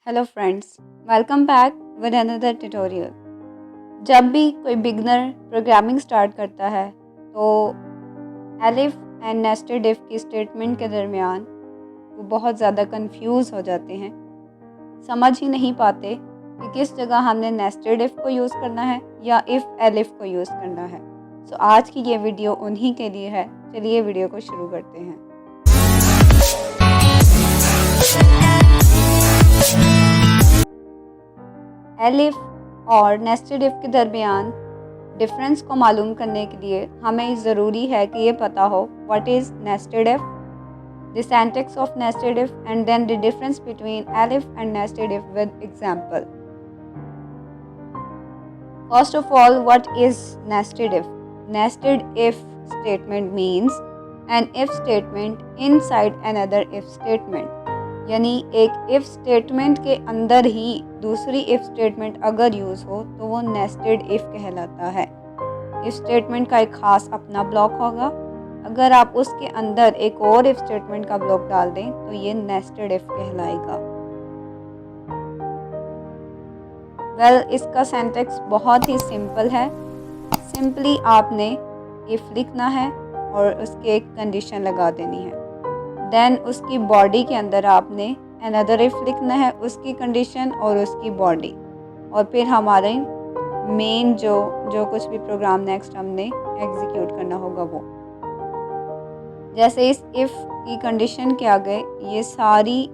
Hello friends, welcome back with another tutorial. जब भी कोई बिगनर प्रोग्रामिंग स्टार्ट करता है तो एलिफ एंड नेस्टेड इफ की स्टेटमेंट के दरमियान वो बहुत ज़्यादा कंफ्यूज हो जाते हैं, समझ ही नहीं पाते कि किस जगह हमने नेस्टेड इफ को यूज़ करना है या इफ़ एलिफ को यूज़ करना है। सो आज की ये वीडियो उन्हीं के लिए है। चलिए वीडियो को शुरू करते हैं। एलिफ और नेस्टेड इफ के दरमियान डिफरेंस को मालूम करने के लिए हमें ज़रूरी है कि ये पता हो what is nested if, the syntax of nested if and then the difference between elif and nested if with example. First of all, what is nested if? Nested if statement means an if statement inside another if statement, यानी एक if statement के अंदर ही दूसरी if statement अगर use हो तो वो nested if कहलाता है। इफ़ स्टेटमेंट का एक ख़ास अपना ब्लॉक होगा, अगर आप उसके अंदर एक और इफ़ स्टेटमेंट का ब्लॉक डाल दें तो ये नेस्टेड इफ़ कहलाएगा। इसका सिंटैक्स बहुत ही सिंपल है। सिंपली आपने इफ़ लिखना है और उसके एक कंडीशन लगा देनी है। देन उसकी बॉडी के अंदर आपने अनदर इफ लिखना है, उसकी कंडीशन और उसकी बॉडी, और फिर हमारे मेन जो कुछ भी प्रोग्राम नेक्स्ट हमने एग्जीक्यूट करना होगा वो। जैसे इस इफ की कंडीशन के आगे ये सारी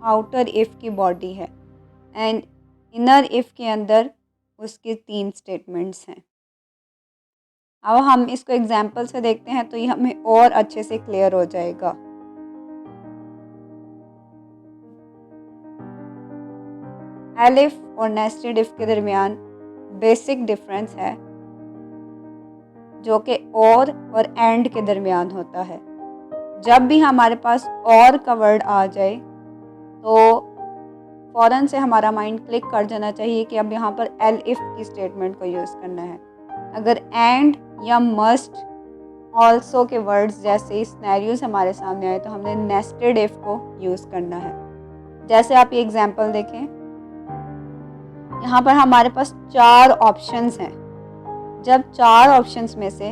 आउटर इफ की बॉडी है एंड इनर इफ के अंदर उसके 3 स्टेटमेंट्स हैं। अब हम इसको एग्जाम्पल से देखते हैं तो ये हमें और अच्छे से क्लियर हो जाएगा। एलिफ और नेस्टेड इफ के दरमियान बेसिक डिफरेंस है जो कि और एंड के दरमियान होता है। जब भी हमारे पास और का वर्ड आ जाए तो फ़ौरन से हमारा माइंड क्लिक कर जाना चाहिए कि अब यहाँ पर एल इफ की स्टेटमेंट को यूज़ करना है। अगर एंड या मस्ट ऑल्सो के वर्ड्स जैसे सिनेरियोज हमारे सामने आए तो हमने नेस्टेड इफ को यूज़ करना है। जैसे आप ये एग्जांपल देखें, यहाँ पर हमारे पास 4 ऑप्शंस हैं। जब 4 ऑप्शंस में से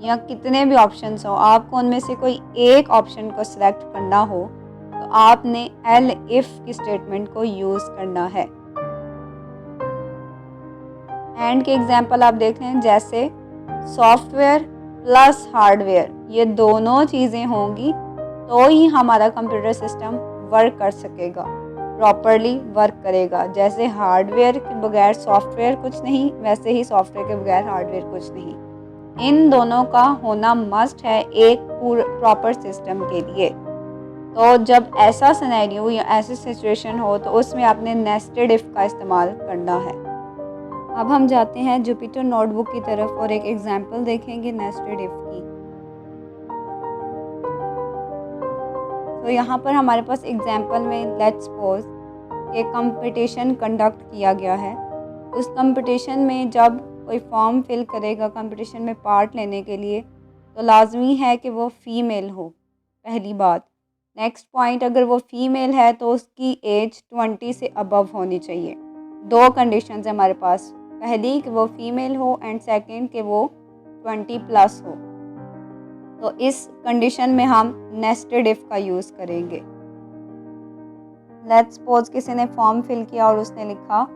या कितने भी ऑप्शंस हो, आपको उनमें से कोई एक ऑप्शन को सिलेक्ट करना हो तो आपने एल इफ की स्टेटमेंट को यूज़ करना है। एंड के एग्जांपल आप देख लें, जैसे सॉफ्टवेयर प्लस हार्डवेयर, ये दोनों चीज़ें होंगी तो ही हमारा कंप्यूटर सिस्टम वर्क कर सकेगा, प्रॉपरली वर्क करेगा। जैसे हार्डवेयर के बगैर सॉफ्टवेयर कुछ नहीं, वैसे ही सॉफ्टवेयर के बगैर हार्डवेयर कुछ नहीं। इन दोनों का होना मस्ट है एक प्रॉपर सिस्टम के लिए। तो जब ऐसा सिनेरियो या ऐसी सिचुएशन हो तो उसमें आपने नेस्टेड इफ़ का इस्तेमाल करना है। अब हम जाते हैं जुपिटर नोटबुक की तरफ और एक एग्जांपल देखेंगे नेस्टेड इफ़ की। तो यहाँ पर हमारे पास एग्जांपल में लेट्स सपोज एक कंपटीशन कंडक्ट किया गया है। उस कंपटीशन में जब कोई फॉर्म फिल करेगा कंपटीशन में पार्ट लेने के लिए तो लाजमी है कि वो फ़ीमेल हो, पहली बात। नेक्स्ट पॉइंट, अगर वो फ़ीमेल है तो उसकी एज 20 से अबव होनी चाहिए। 2 कंडीशंस है हमारे पास, पहली कि वो फ़ीमेल हो एंड सेकंड कि वो 20 प्लस हो। तो इस कंडीशन में हम नेस्टेड इफ़ का यूज़ करेंगे। लेट्स सपोज किसी ने फॉर्म फिल किया और उसने लिखा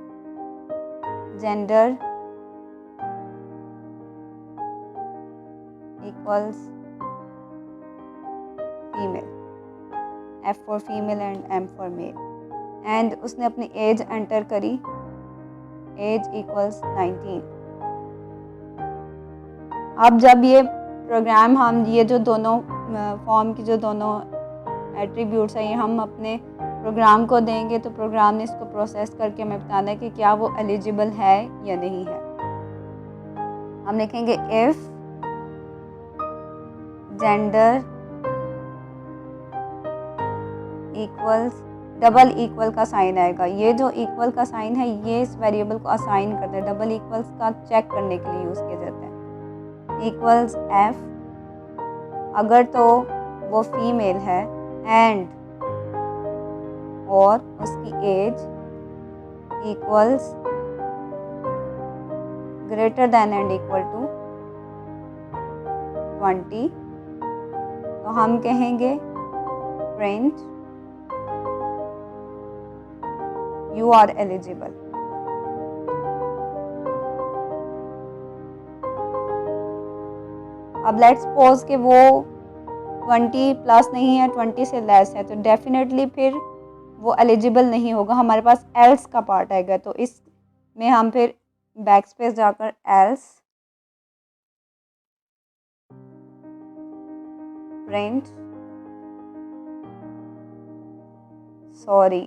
gender equals female, F for female and M for male, and उसने अपनी एज एंटर करी, एज इक्वल्स 19। अब जब ये प्रोग्राम हम ये जो दोनों फॉर्म की जो दोनों एट्रीब्यूट्स हैं ये हम अपने प्रोग्राम को देंगे तो प्रोग्राम ने इसको प्रोसेस करके हमें बताना है कि क्या वो एलिजिबल है या नहीं है। हम लिखेंगे if gender equals, double equal का साइन आएगा। ये जो इक्वल का साइन है ये इस वेरिएबल को असाइन करते हैं, डबल इक्वल्स का चेक करने के लिए यूज़ किया जाता है। इक्वल्स एफ अगर तो वो फीमेल है, एंड और उसकी age equals greater than and equal to 20, तो हम कहेंगे प्रिंट यू आर एलिजिबल। अब लेट्स सपोज कि वो 20 प्लस नहीं है, 20 से लेस है, तो डेफिनेटली फिर वो एलिजिबल नहीं होगा, हमारे पास एल्स का पार्ट आएगा। तो इसमें हम फिर बैक स्पेस जाकर else print sorry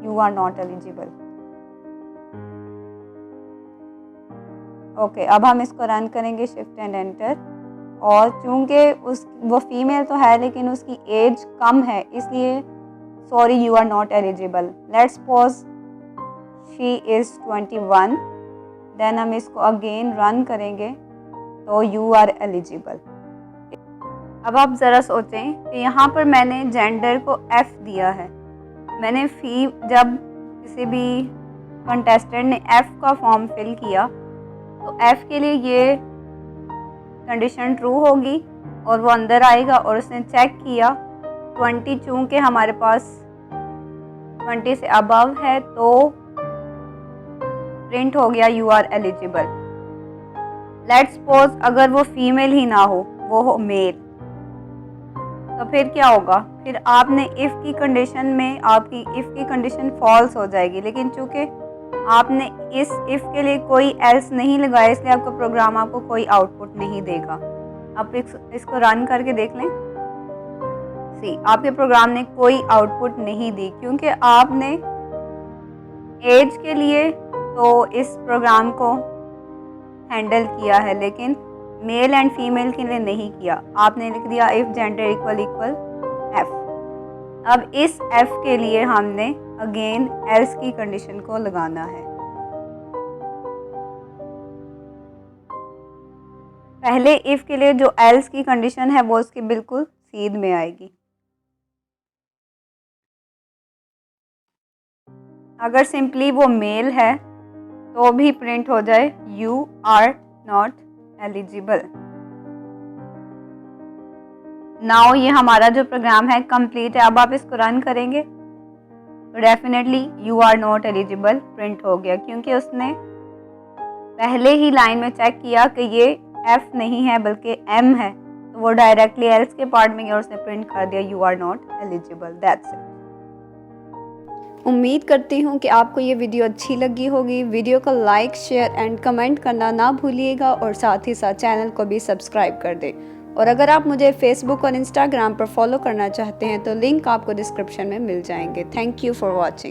you are not eligible. Okay, अब हम इसको रन करेंगे शिफ्ट एंड एंटर, और चूंकि वो फीमेल तो है लेकिन उसकी एज कम है, इसलिए sorry you are not eligible. Let's suppose she is 21, then हम इसको अगेन रन करेंगे तो यू आर एलिजिबल। अब आप ज़रा सोचें कि यहाँ पर मैंने जेंडर को एफ़ दिया है, मैंने जब किसी भी कंटेस्टेंट ने एफ़ का फॉर्म फिल किया तो एफ़ के लिए ये कंडीशन ट्रू होगी और वो अंदर आएगा, और उसने चेक किया 20 चूँकि हमारे पास 20 से अबव है तो प्रिंट हो गया you are eligible. Let's suppose अगर वो फीमेल ही ना हो, वो हो मेल, तो फिर क्या होगा, फिर आपने इफ़ की कंडीशन में आपकी इफ़ की कंडीशन फॉल्स हो जाएगी, लेकिन चूँकि आपने इस इफ़ के लिए कोई एल्स नहीं लगाया इसलिए आपका प्रोग्राम आपको कोई आउटपुट नहीं देगा। आप इसको रन करके देख लें, आपके प्रोग्राम ने कोई आउटपुट नहीं दी क्योंकि आपने एज के लिए तो इस प्रोग्राम को हैंडल किया है लेकिन मेल एंड फीमेल के लिए नहीं किया। आपने लिख दिया इफ़ जेंडर इक्वल एफ। अब इस एफ के लिए हमने अगेन एल्स की कंडीशन को लगाना है। पहले इफ़ के लिए जो एल्स की कंडीशन है वो उसकी बिल्कुल सीध में आएगी। अगर सिंपली वो मेल है तो भी प्रिंट हो जाए you are not eligible. Now ये हमारा जो प्रोग्राम है कंप्लीट है। अब आप इसको रन करेंगे तो definitely you are not eligible print हो गया क्योंकि उसने पहले ही लाइन में चेक किया कि ये एफ नहीं है बल्कि एम है, तो वो डायरेक्टली एल्स के पार्ट में गया और उसने प्रिंट कर दिया you are not eligible. That's it. उम्मीद करती हूँ कि आपको ये वीडियो अच्छी लगी होगी। वीडियो को लाइक, शेयर एंड कमेंट करना ना भूलिएगा और साथ ही साथ चैनल को भी सब्सक्राइब कर दें। और अगर आप मुझे फेसबुक और इंस्टाग्राम पर फॉलो करना चाहते हैं तो लिंक आपको डिस्क्रिप्शन में मिल जाएंगे। Thank you for watching.